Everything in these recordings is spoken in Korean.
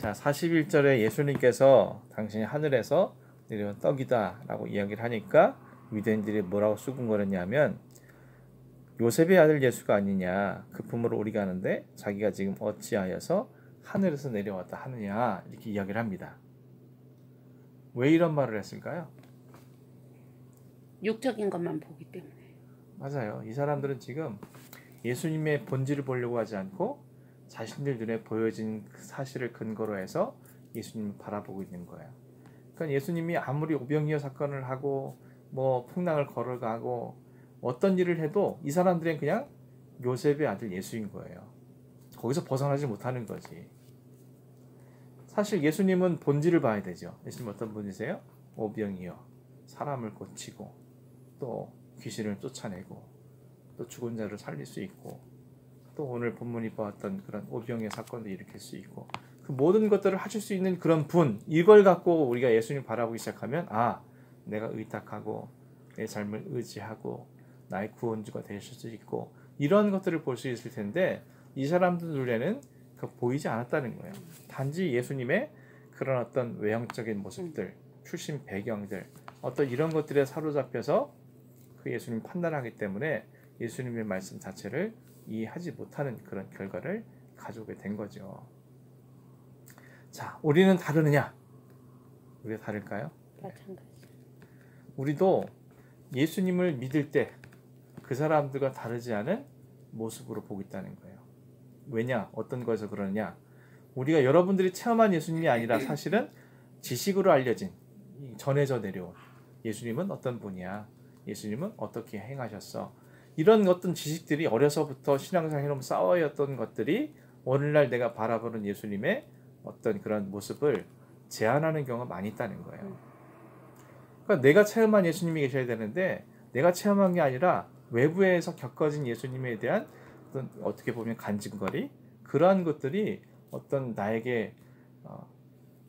자, 41절에 예수님께서 당신이 하늘에서 내려온 떡이다 라고 이야기를 하니까 유대인들이 뭐라고 수군거렸냐면 요셉의 아들 예수가 아니냐, 그 품으로 우리가 아는데 자기가 지금 어찌하여서 하늘에서 내려왔다 하느냐, 이렇게 이야기를 합니다. 왜 이런 말을 했을까요? 육적인 것만 보기 때문에. 맞아요. 이 사람들은 지금 예수님의 본질을 보려고 하지 않고 자신들 눈에 보여진 그 사실을 근거로 해서 예수님을 바라보고 있는 거예요. 그러니까 예수님이 아무리 오병이어 사건을 하고 뭐 풍랑을 걸어가고 어떤 일을 해도 이 사람들은 그냥 요셉의 아들 예수인 거예요. 거기서 벗어나지 못하는 거지. 사실 예수님은 본질을 봐야 되죠. 예수님 어떤 분이세요? 오병이어 사람을 고치고 또 귀신을 쫓아내고 또 죽은 자를 살릴 수 있고 또 오늘 본문이 보았던 그런 오병이어 사건도 일으킬 수 있고 그 모든 것들을 하실 수 있는 그런 분, 이걸 갖고 우리가 예수님 바라보기 시작하면 아, 내가 의탁하고 내 삶을 의지하고 나의 구원주가 되실 수 있고 이런 것들을 볼 수 있을 텐데 이 사람들 눈에는 보이지 않았다는 거예요. 단지 예수님의 그런 어떤 외형적인 모습들, 출신 배경들, 어떤 이런 것들에 사로잡혀서 그 예수님 판단하기 때문에 예수님의 말씀 자체를 이해하지 못하는 그런 결과를 가져오게 된 거죠. 자, 우리는 다르느냐? 우리가 다를까요? 마찬가지. 우리도 예수님을 믿을 때 그 사람들과 다르지 않은 모습으로 보고 있다는 거예요. 왜냐? 어떤 거에서 그러느냐? 우리가 여러분들이 체험한 예수님이 아니라 사실은 지식으로 알려진 전해져 내려온 예수님은 어떤 분이야? 예수님은 어떻게 행하셨어? 이런 어떤 지식들이 어려서부터 신앙생활 해놓으면 쌓여왔던 것들이 오늘날 내가 바라보는 예수님의 어떤 그런 모습을 제한하는 경우가 많이 있다는 거예요. 그러니까 내가 체험한 예수님이 계셔야 되는데 내가 체험한 게 아니라 외부에서 겪어진 예수님에 대한 어떤 어떻게 보면 간증거리, 그러한 것들이 어떤 나에게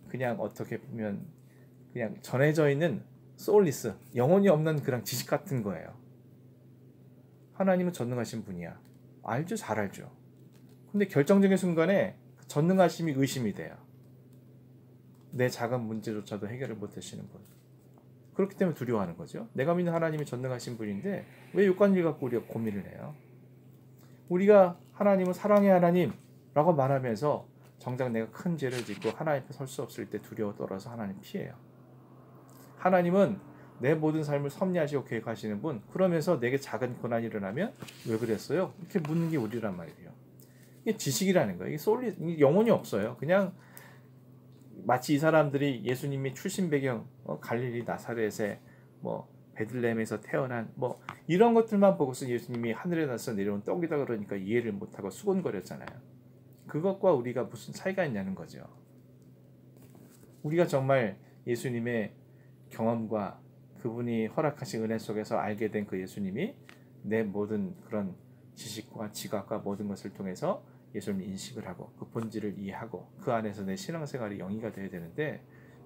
그냥 어떻게 보면 그냥 전해져 있는 소울리스, 영혼이 없는 그런 지식 같은 거예요. 하나님은 전능하신 분이야. 알죠? 잘 알죠. 근데 결정적인 순간에 전능하심이 의심이 돼요. 내 작은 문제조차도 해결을 못 하시는 분. 그렇기 때문에 두려워하는 거죠. 내가 믿는 하나님이 전능하신 분인데 왜 육관일 갖고 우리가 고민을 해요? 우리가 하나님은 사랑의 하나님라고 말하면서 정작 내가 큰 죄를 짓고 하나님 앞에 설 수 없을 때 두려워 떨어서 하나님 피해요. 하나님은 내 모든 삶을 섭리하시고 계획하시는 분, 그러면서 내게 작은 고난이 일어나면 왜 그랬어요? 이렇게 묻는 게 우리란 말이에요. 이게 지식이라는 거예요. 이게 영혼이 없어요. 그냥 마치 이 사람들이 예수님이 출신 배경, 갈릴리 나사렛에 뭐 베들레헴에서 태어난 뭐 이런 것들만 보고서 예수님이 하늘에 나서 내려온 떡이다 그러니까 이해를 못하고 수군거렸잖아요. 그것과 우리가 무슨 차이가 있냐는 거죠. 우리가 정말 예수님의 경험과 그분이 허락하신 은혜 속에서 알게 된 그 예수님이 내 모든 그런 지식과 지각과 모든 것을 통해서 예수님을 인식을 하고 그 본질을 이해하고 그 안에서 내 신앙생활이 영위가 돼야 되는데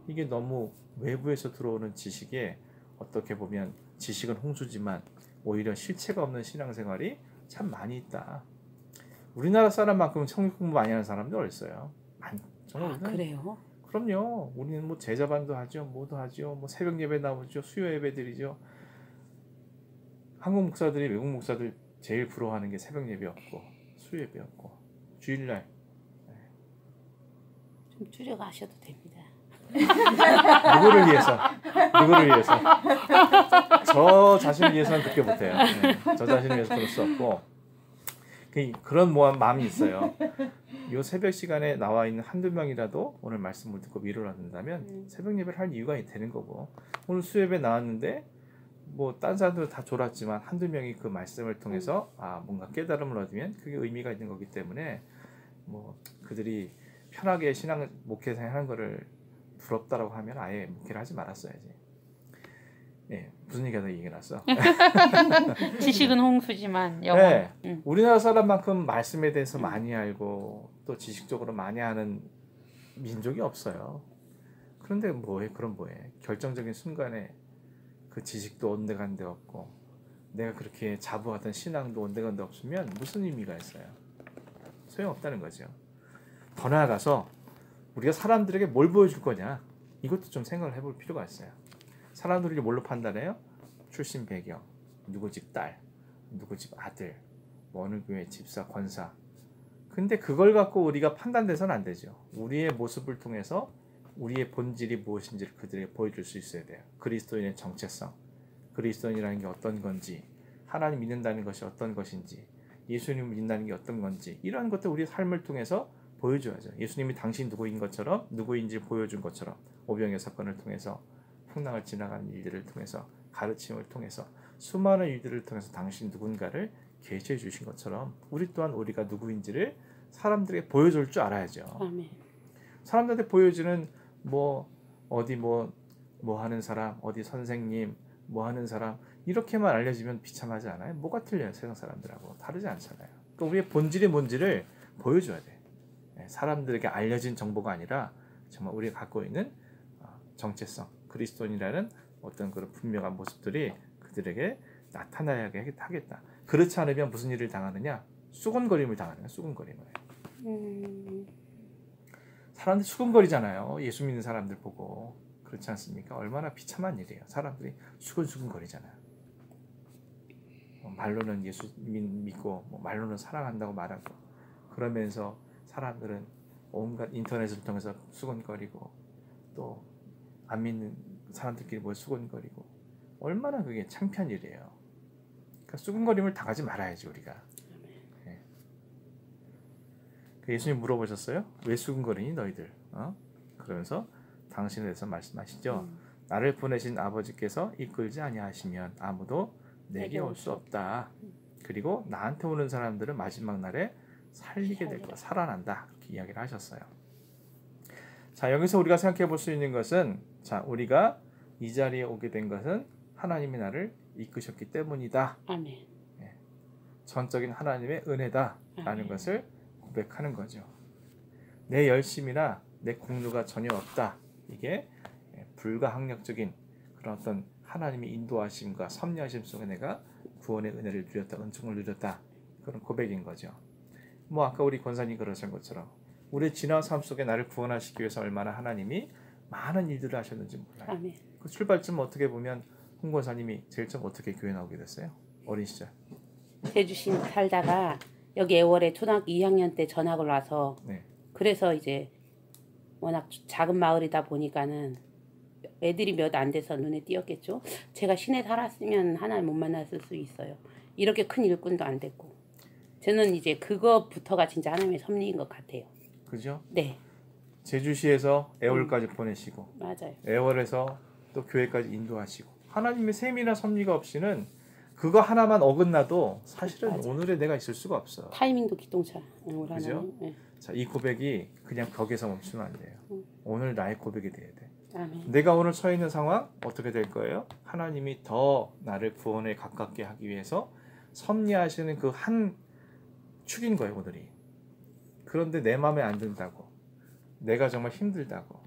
이게 너무 외부에서 들어오는 지식에 어떻게 보면 지식은 홍수지만 오히려 실체가 없는 신앙생활이 참 많이 있다. 우리나라 사람만큼 성경 공부 많이 하는 사람도 어딨어요. 정말 그래요? 그럼요. 우리는 뭐 제자반도 하죠, 뭐도 하죠, 뭐 새벽 예배 나오죠, 수요 예배 드리죠. 한국 목사들이 외국 목사들 제일 부러워하는 게 새벽 예배였고 수요 예배였고 주일날. 좀 줄여가셔도 됩니다. 누구를 위해서? 누구를 위해서? 저 자신을 위해서는 그렇게 못해요. 네. 저 자신을 위해서 그럴 수 없고 그런 마음이 있어요. 이 새벽 시간에 나와 있는 한두 명이라도 오늘 말씀을 듣고 위로를 얻는다면 새벽 예배를 할 이유가 되는 거고, 오늘 수요예배 나왔는데 뭐 딴 사람들은 다 졸았지만 한두 명이 그 말씀을 통해서 뭔가 깨달음을 얻으면 그게 의미가 있는 거기 때문에 뭐 그들이 편하게 신앙 목회생활 하는 거를 부럽다라고 하면 아예 목회를 하지 말았어야지. 네, 무슨 얘기가 더 얘기가 났어? 지식은 홍수지만 영혼. 네, 우리나라 사람만큼 말씀에 대해서 많이 알고 또 지식적으로 많이 하는 민족이 없어요. 그런데 뭐해? 그럼 뭐해? 결정적인 순간에 그 지식도 온데간데 없고 내가 그렇게 자부하던 신앙도 온데간데 없으면 무슨 의미가 있어요? 소용없다는 거죠. 더 나아가서 우리가 사람들에게 뭘 보여줄 거냐 이것도 좀 생각을 해볼 필요가 있어요. 사람들이 뭘로 판단해요? 출신 배경, 누구 집 딸, 누구 집 아들, 뭐 어느 교회 집사, 권사. 근데 그걸 갖고 우리가 판단돼서는 안 되죠. 우리의 모습을 통해서 우리의 본질이 무엇인지를 그들에게 보여줄 수 있어야 돼요. 그리스도인의 정체성, 그리스도인이라는 게 어떤 건지, 하나님 믿는다는 것이 어떤 것인지, 예수님을 믿는다는 게 어떤 건지 이런 것들 우리의 삶을 통해서 보여줘야죠. 예수님이 당신 누구인 것처럼 누구인지 보여준 것처럼 오병이어 사건을 통해서 풍랑을 지나가는 일들을 통해서 가르침을 통해서 수많은 일들을 통해서 당신 누군가를 계시해 주신 것처럼 우리 또한 우리가 누구인지를 사람들에게 보여줄 줄 알아야죠. 아멘. 사람들한테 보여주는 뭐 어디 뭐 하는 사람, 어디 선생님, 뭐 하는 사람 이렇게만 알려지면 비참하지 않아요? 뭐가 틀려요? 세상 사람들하고 다르지 않잖아요. 그러니까 우리의 본질이 뭔지를 보여줘야 돼. 사람들에게 알려진 정보가 아니라 정말 우리가 갖고 있는 정체성, 그리스도인이라는 어떤 그런 분명한 모습들이 그들에게 나타나야 하겠다. 그렇지 않으면 무슨 일을 당하느냐? 수군거림을 당하는 거예요. 수군거림을. 사람들이 수군거리잖아요. 예수 믿는 사람들 보고. 그렇지 않습니까? 얼마나 비참한 일이에요. 사람들이 수근수근거리잖아요. 말로는 예수 믿고 말로는 사랑한다고 말하고 그러면서 사람들은 온갖 인터넷을 통해서 수근거리고 또 안 믿는 사람들끼리 뭐 수근거리고 얼마나 그게 창피한 일이에요. 그러니까 수근거림을 당하지 말아야지 우리가. 네. 예수님 물어보셨어요? 왜 수근거리니 너희들? 그러면서 당신에 대해서 말씀하시죠. 나를 보내신 아버지께서 이끌지 아니하시면 아무도 내게 올 수 없다. 그리고 나한테 오는 사람들은 마지막 날에 살리게 될 거야. 살아난다. 그렇게 이야기를 하셨어요. 자, 여기서 우리가 생각해 볼 수 있는 것은 자, 우리가 이 자리에 오게 된 것은 하나님이 나를 이끄셨기 때문이다. 아멘. 전적인 하나님의 은혜다라는 아멘. 것을 고백하는 거죠. 내 열심이나 내 공로가 전혀 없다. 이게 불가항력적인 그런 어떤 하나님의 인도하심과 섭리하심 속에 내가 구원의 은혜를 누렸다, 은총을 누렸다. 그런 고백인 거죠. 뭐 아까 우리 권사님 그러신 것처럼 우리 지난 삶 속에 나를 구원하시기 위해서 얼마나 하나님이 많은 일들을 하셨는지 몰라요. 아멘. 그 출발점 어떻게 보면 홍 권사님이 제일 처음 어떻게 교회 나오게 됐어요? 어린 시절. 제주시 살다가 여기 애월에 초등학교 2학년 때 전학을 와서 네. 그래서 이제 워낙 작은 마을이다 보니까는 애들이 몇 안 돼서 눈에 띄었겠죠. 제가 시내 살았으면 하나님 못 만났을 수 있어요. 이렇게 큰 일꾼도 안 됐고. 저는 이제 그거부터가 진짜 하나님의 섭리인 것 같아요. 그죠? 네. 제주시에서 애월까지 보내시고 맞아요. 애월에서 또 교회까지 인도하시고 하나님의 셈이나 섭리가 없이는 그거 하나만 어긋나도 사실은 맞아. 오늘의 내가 있을 수가 없어. 타이밍도 기똥차. 그죠? 네. 자, 이 고백이 그냥 벽에서 멈추면 안 돼요. 오늘 나의 고백이 돼야 돼. 아멘. 내가 오늘 서 있는 상황 어떻게 될 거예요? 하나님이 더 나를 구원에 가깝게 하기 위해서 섭리하시는 그 한 축인 거예요, 오늘이. 그런데 내 마음에 안 든다고. 내가 정말 힘들다고.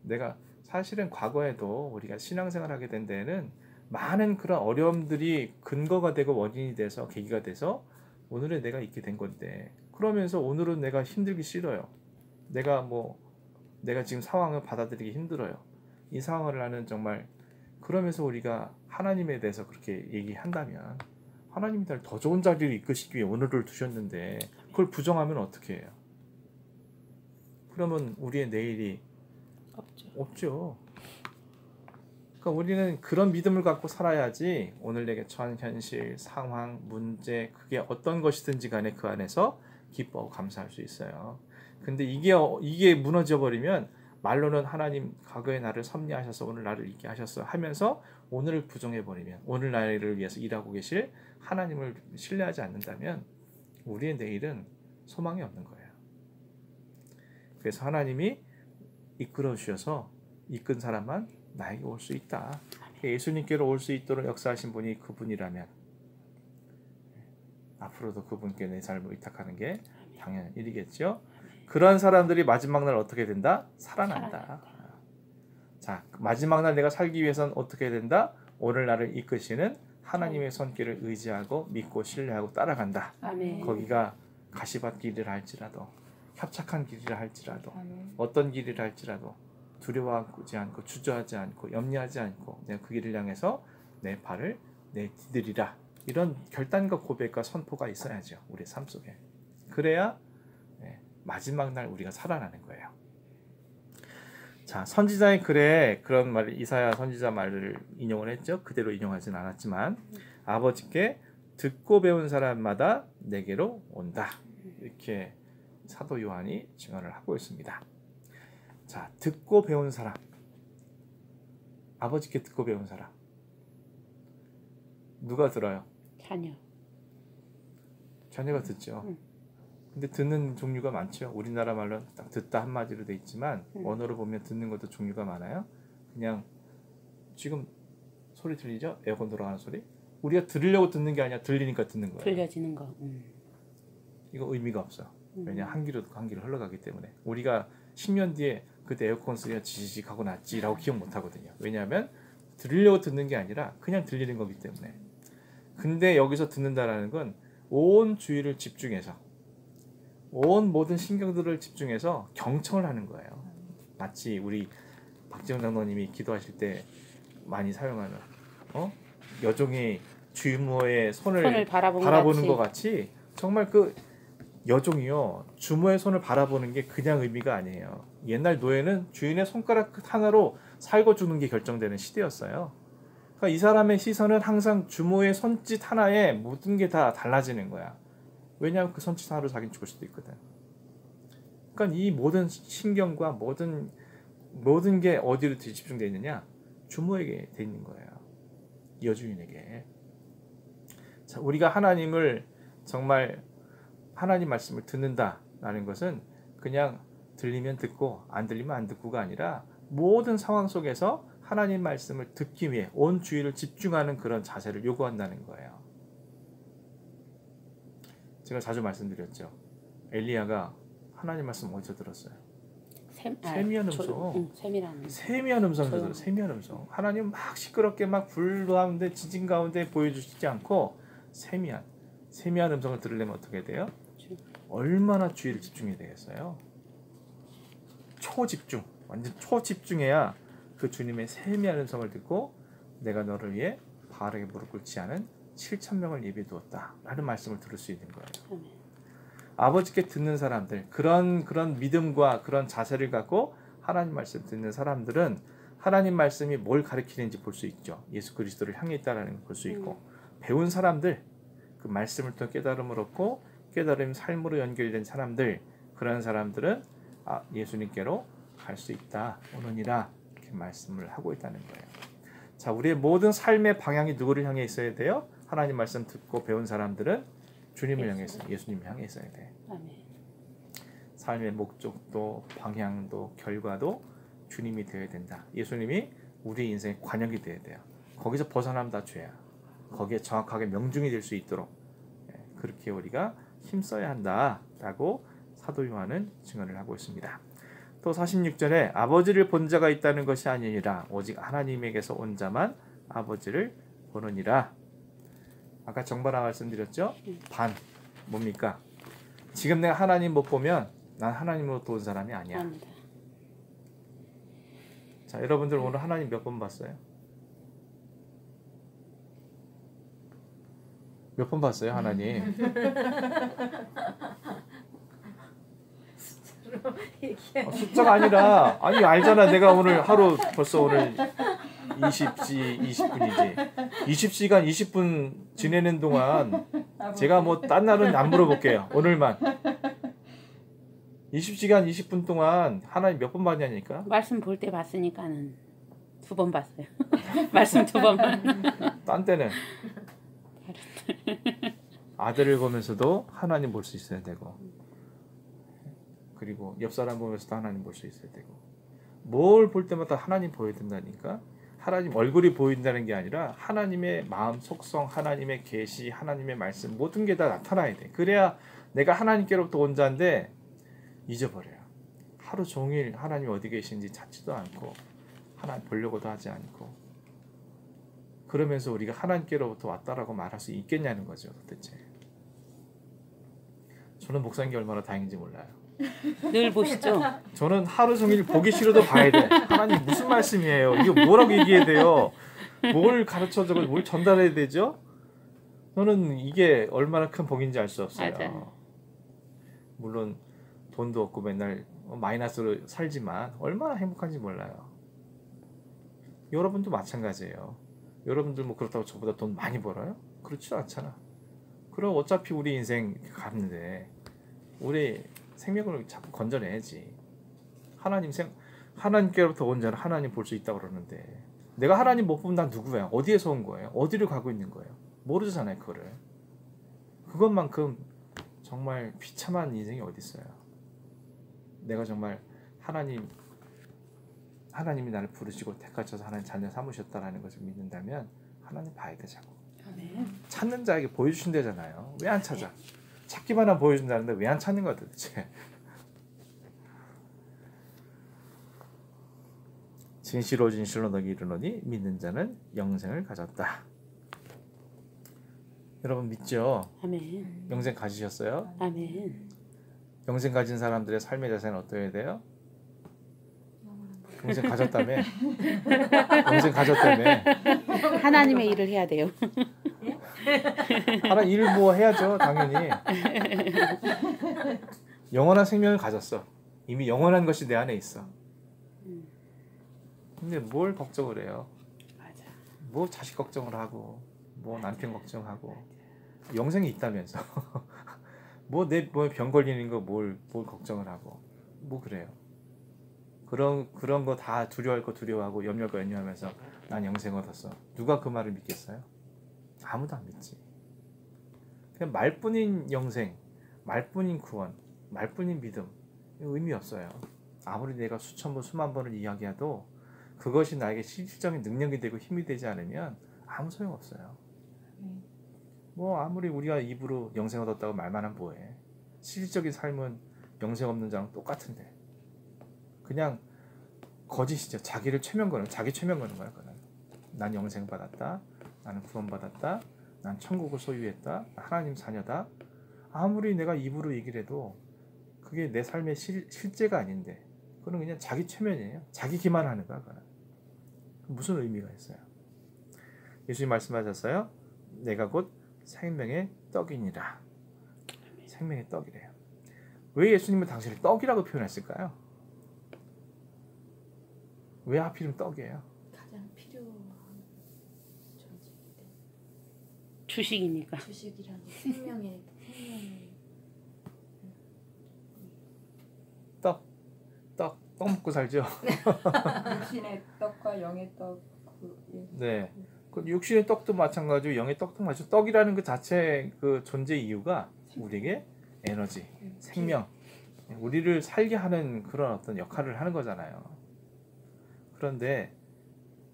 내가 사실은 과거에도 우리가 신앙생활 하게 된 데에는 많은 그런 어려움들이 근거가 되고 원인이 돼서 계기가 돼서 오늘의 내가 있게 된 건데 그러면서 오늘은 내가 힘들기 싫어요. 내가 지금 상황을 받아들이기 힘들어요. 이 상황을 나는 정말 그러면서 우리가 하나님에 대해서 그렇게 얘기한다면 하나님이 나를 더 좋은 자리를 이끄시기 위해 오늘을 두셨는데 그걸 부정하면 어떻게 해요? 그러면 우리의 내일이 없죠. 그러니까 우리는 그런 믿음을 갖고 살아야지 오늘 내게 처한 현실, 상황, 문제 그게 어떤 것이든지 간에 그 안에서 기뻐하고 감사할 수 있어요. 근데 이게 무너져 버리면 말로는 하나님 과거에 나를 섭리하셔서 오늘 나를 있게 하셨어 하면서 오늘을 부정해 버리면 오늘 나를 위해서 일하고 계실 하나님을 신뢰하지 않는다면 우리의 내일은 소망이 없는 거예요. 그래서 하나님이 이끌어 주셔서 이끈 사람만 나에게 올 수 있다. 예수님께로 올 수 있도록 역사하신 분이 그분이라면 앞으로도 그분께 내 삶을 의탁하는 게 당연한 일이겠죠. 그런 사람들이 마지막 날 어떻게 된다? 살아난다. 자, 마지막 날 내가 살기 위해서는 어떻게 된다? 오늘 나를 이끄시는 하나님의 손길을 의지하고 믿고 신뢰하고 따라간다. 아멘. 거기가 가시밭길이라 할지라도 협착한 길이라 할지라도 아멘. 어떤 길이라 할지라도 두려워하지 않고 주저하지 않고 염려하지 않고 내가 그 길을 향해서 내 발을 내디디리라. 이런 결단과 고백과 선포가 있어야죠. 우리 삶 속에. 그래야 마지막 날 우리가 살아나는 거예요. 자, 선지자의 글에 그런 말, 이사야 선지자 말을 인용을 했죠. 그대로 인용하진 않았지만 아버지께 듣고 배운 사람마다 내게로 온다. 이렇게 사도 요한이 증언을 하고 있습니다. 자, 듣고 배운 사람. 아버지께 듣고 배운 사람. 누가 들어요? 자녀. 자녀가 듣죠. 근데 듣는 종류가 많죠. 우리나라 말로 딱 듣다 한마디로 돼 있지만 언어로 보면 듣는 것도 종류가 많아요. 그냥 지금 소리 들리죠? 에어컨 돌아가는 소리? 우리가 들으려고 듣는 게 아니라 들리니까 듣는 거예요. 들려지는 거. 이거 의미가 없어. 왜냐 한 귀로 흘러가기 때문에. 우리가 10년 뒤에 그때 에어컨 소리가 지지직 하고 났지라고 기억 못 하거든요. 왜냐하면 들으려고 듣는 게 아니라 그냥 들리는 거기 때문에. 근데 여기서 듣는다라는 건 온 주의를 집중해서 온 모든 신경들을 집중해서 경청을 하는 거예요. 마치 우리 박지원 장로님이 기도하실 때 많이 사용하는 여종이 주모의 손을 바라보는 것 같이 정말 그 여종이요 주모의 손을 바라보는 게 그냥 의미가 아니에요. 옛날 노예는 주인의 손가락 하나로 살고 죽는 게 결정되는 시대였어요. 그러니까 이 사람의 시선은 항상 주모의 손짓 하나에 모든 게 다 달라지는 거야. 왜냐하면 그 손짓 하나로 자기는 죽을 수도 있거든. 그러니까 이 모든 신경과 모든 게 어디로 집중되어 있느냐? 주모에게 돼 있는 거예요. 여주인에게. 자, 우리가 하나님을 정말 하나님 말씀을 듣는다라는 것은 그냥 들리면 듣고 안 들리면 안 듣고가 아니라 모든 상황 속에서 하나님 말씀을 듣기 위해 온 주의를 집중하는 그런 자세를 요구한다는 거예요. 제가 자주 말씀드렸죠. 엘리야가 하나님 말씀 어디서 들었어요? 세미한 음성. 세미한 음성에서 들었어요. 세미한 음성. 하나님 막 시끄럽게 막 불 가운데 지진 가운데 보여주시지 않고 세미한 음성을 들으려면 어떻게 돼요? 얼마나 주의를 집중해야 되겠어요? 초집중. 완전 초집중해야 그 주님의 세미한 음성을 듣고 내가 너를 위해 바르게 무릎 꿇지 않은 7,000명을 예비해 두었다 라는 말씀을 들을 수 있는 거예요. 아버지께 듣는 사람들, 그런 믿음과 그런 자세를 갖고 하나님 말씀 듣는 사람들은 하나님 말씀이 뭘 가르치는지 볼 수 있죠. 예수 그리스도를 향해 있다는 걸 볼 수 있고 배운 사람들, 그 말씀을 통해 깨달음을 얻고 깨달음 삶으로 연결된 사람들, 그런 사람들은 예수님께로 갈 수 있다 오느니라 이렇게 말씀을 하고 있다는 거예요. 자, 우리의 모든 삶의 방향이 누구를 향해 있어야 돼요? 하나님 말씀 듣고 배운 사람들은 주님을 향해 있어요. 예수님을 향해 있어야 돼. 아멘. 삶의 목적도 방향도 결과도 주님이 되어야 된다. 예수님이 우리 인생의 관역이 되어야 돼요. 거기서 벗어나면 다 죄야. 거기에 정확하게 명중이 될 수 있도록 그렇게 우리가 힘써야 한다라고 사도 요한은 증언을 하고 있습니다. 또 46절에 아버지를 본 자가 있다는 것이 아니니라 오직 하나님에게서 온 자만 아버지를 보느니라. 아까 정반화 말씀드렸죠? 반 뭡니까? 지금 내가 하나님 못 보면 난 하나님으로부터 온 사람이 아니야. 아닙니다. 자, 여러분들 오늘 하나님 몇 번 봤어요? 몇 번 봤어요, 하나님? 숫자가 아니라 아니 알잖아. 내가 오늘 하루 벌써 오늘 20분이지. 20시간 20분 지내는 동안 제가 뭐 딴 날은 안 물어볼게요. 오늘만 20시간 20분 동안 하나님 몇 번 봤냐니까. 말씀 볼 때 봤으니까는 2번 봤어요. 말씀 2번만. 딴 때는 아들을 보면서도 하나님 볼 수 있어야 되고, 그리고 옆 사람 보면서도 하나님 볼 수 있어야 되고, 뭘 볼 때마다 하나님 보여야 된다니까. 하나님 얼굴이 보인다는 게 아니라 하나님의 마음 속성, 하나님의 계시, 하나님의 말씀 모든 게 다 나타나야 돼. 그래야 내가 하나님께로부터 온 자인데 잊어버려요. 하루 종일 하나님 어디 계신지 찾지도 않고 하나님 보려고도 하지 않고, 그러면서 우리가 하나님께로부터 왔다라고 말할 수 있겠냐는 거죠. 도대체 저는 목사인 게 얼마나 다행인지 몰라요. 늘 보시죠. 저는 하루 종일 보기 싫어도 봐야 돼. 하나님 무슨 말씀이에요? 이거 뭐라고 얘기해야 돼요? 뭘 가르쳐주고 뭘 전달해야 되죠? 저는 이게 얼마나 큰 복인지 알 수 없어요. 맞아요. 물론 돈도 없고 맨날 마이너스로 살지만 얼마나 행복한지 몰라요. 여러분도 마찬가지예요. 여러분들 뭐 그렇다고 저보다 돈 많이 벌어요? 그렇지 않잖아. 그럼 어차피 우리 인생 가는데 우리 생명을 자꾸 건져내야지. 하나님께로부터 온 자는 하나님 볼 수 있다고 그러는데 내가 하나님 못 보면 난 누구야? 어디에서 온 거예요? 어디를 가고 있는 거예요? 모르잖아요, 그거를. 그것만큼 정말 비참한 인생이 어디 있어요? 내가 정말 하나님이 나를 부르시고 택하셔서 하나님 자녀 삼으셨다라는 것을 믿는다면 하나님 봐야 되자고. 아멘. 찾는 자에게 보여주신다잖아요. 왜 안 찾아? 찾기만 하면 보여준다는데 왜 안 찾는 거야 도대체? 진실로 진실로 너희 이르노니 믿는 자는 영생을 가졌다. 여러분 믿죠? 아멘. 영생 가지셨어요? 아멘. 영생 가진 사람들의 삶의 자세는 어떠해야 돼요? 영생 가졌다며? 영생 가졌다며? 하나님의 일을 해야 돼요. 하나 일 뭐 해야죠, 당연히. 영원한 생명을 가졌어. 이미 영원한 것이 내 안에 있어. 근데 뭘 걱정을 해요? 맞아. 뭐 자식 걱정을 하고, 뭐 남편 걱정하고, 영생이 있다면서. 뭐 내 뭐 병 걸리는 거 뭘 걱정을 하고, 뭐 그래요. 그런 거 다 두려워할 거 두려워하고 염려할 거 염려하면서 난 영생 얻었어. 누가 그 말을 믿겠어요? 아무도 안 믿지. 그냥 말뿐인 영생, 말뿐인 구원, 말뿐인 믿음 의미 없어요. 아무리 내가 수천 번 수만 번을 이야기해도 그것이 나에게 실질적인 능력이 되고 힘이 되지 않으면 아무 소용 없어요. 뭐 아무리 우리가 입으로 영생 얻었다고 말만 하면 뭐해. 실질적인 삶은 영생 없는 자랑 똑같은데 그냥 거짓이죠. 자기 최면 거는 거야. 그는. 난 영생 받았다. 나는 구원 받았다. 난 천국을 소유했다. 하나님 자녀다. 아무리 내가 입으로 얘기를 해도 그게 내 삶의 실제가 아닌데 그건 그냥 자기 최면이에요. 자기 기만하는 거야. 그는. 무슨 의미가 있어요? 예수님 말씀하셨어요. 내가 곧 생명의 떡이니라. 생명의 떡이래요. 왜 예수님은 당신을 떡이라고 표현했을까요? 왜 하필이면 떡이에요? 가장 필요한 존재이기 때문에. 주식이니까. 주식이라는 생명의 떡 먹고 살죠. 육신의 떡과 영의 떡. 네. 그 육신의 떡도 마찬가지고 영의 떡도 마찬가지고 떡이라는 그 자체 그 존재 이유가 우리에게 에너지, 생명, 우리를 살게 하는 그런 어떤 역할을 하는 거잖아요. 그런데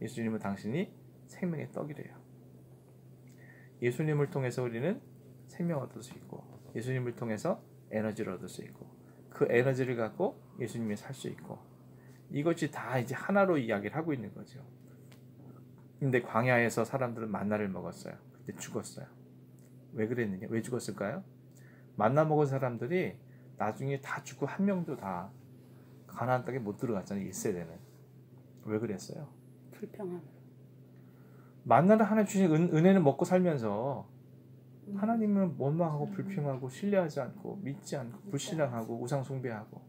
예수님은 당신이 생명의 떡이래요. 예수님을 통해서 우리는 생명을 얻을 수 있고 예수님을 통해서 에너지를 얻을 수 있고 그 에너지를 갖고 예수님이 살 수 있고 이것이 다 이제 하나로 이야기를 하고 있는 거죠. 근데 광야에서 사람들은 만나를 먹었어요. 그때 죽었어요. 왜 그랬느냐? 왜 죽었을까요? 만나 먹은 사람들이 나중에 다 죽고 한 명도 다 가나안 땅에 못 들어갔잖아요. 1세대는. 왜 그랬어요? 불평함. 만나를 하나 주신 은혜는 먹고 살면서 하나님은 원망하고 불평하고 신뢰하지 않고 믿지 않고 불신앙하고 우상 숭배하고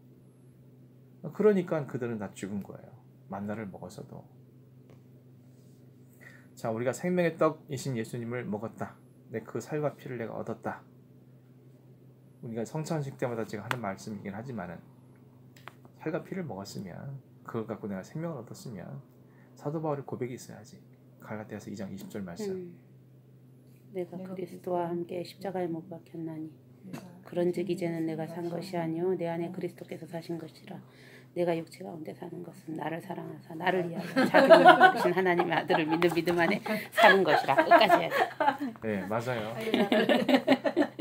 그러니까 그들은 다 죽은 거예요. 만나를 먹어서도. 자, 우리가 생명의 떡이신 예수님을 먹었다. 그 살과 피를 내가 얻었다. 우리가 성찬식 때마다 제가 하는 말씀이긴 하지만은 살과 피를 먹었으면 그걸 갖고 내가 생명을 얻었으면 사도 바울의 고백이 있어야지. 갈라디아서 2장 20절 말씀. 내가 그리스도와 함께 십자가에 못 박혔나니 그런즉 이제는 내가 산 것이 아니요 내 안에 그리스도께서 사신 것이라. 내가 육체 가운데 사는 것은 나를 사랑하사 나를 위하여 자기 몸을 버리신 하나님의 아들을 믿는 믿음 안에 사는 것이라. 끝까지 해야 돼. 네, 맞아요.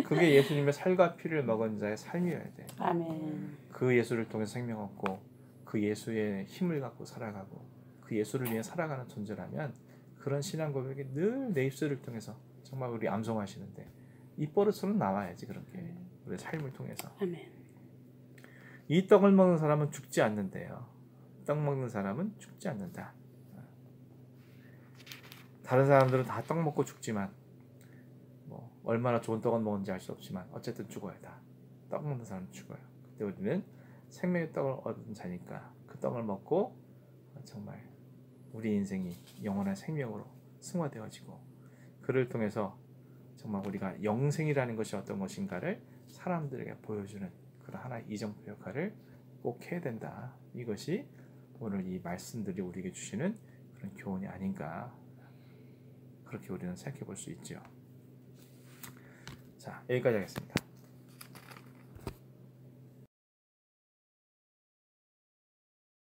그게 예수님의 살과 피를 먹은 자의 삶이어야 돼. 아멘. 그 예수를 통해서 생명 얻고 그 예수의 힘을 갖고 살아가고 그 예수를 위해 살아가는 존재라면 그런 신앙 고백이 늘 내 입술을 통해서 정말 우리 암송하시는데 입버릇으로 나와야지. 그렇게 우리 삶을 통해서. 아멘. 이 떡을 먹는 사람은 죽지 않는데요. 떡 먹는 사람은 죽지 않는다. 다른 사람들은 다 떡 먹고 죽지만 뭐 얼마나 좋은 떡을 먹는지 알 수 없지만 어쨌든 죽어야 다. 떡 먹는 사람은 죽어요. 그때 우리는 생명의 떡을 얻은 자니까 그 떡을 먹고 정말 우리 인생이 영원한 생명으로 승화되어지고 그를 통해서 정말 우리가 영생이라는 것이 어떤 것인가를 사람들에게 보여주는 그런 하나의 이정표 역할을 꼭 해야 된다. 이것이 오늘 이 말씀들이 우리에게 주시는 그런 교훈이 아닌가, 그렇게 우리는 생각해 볼 수 있죠. 자, 여기까지 하겠습니다.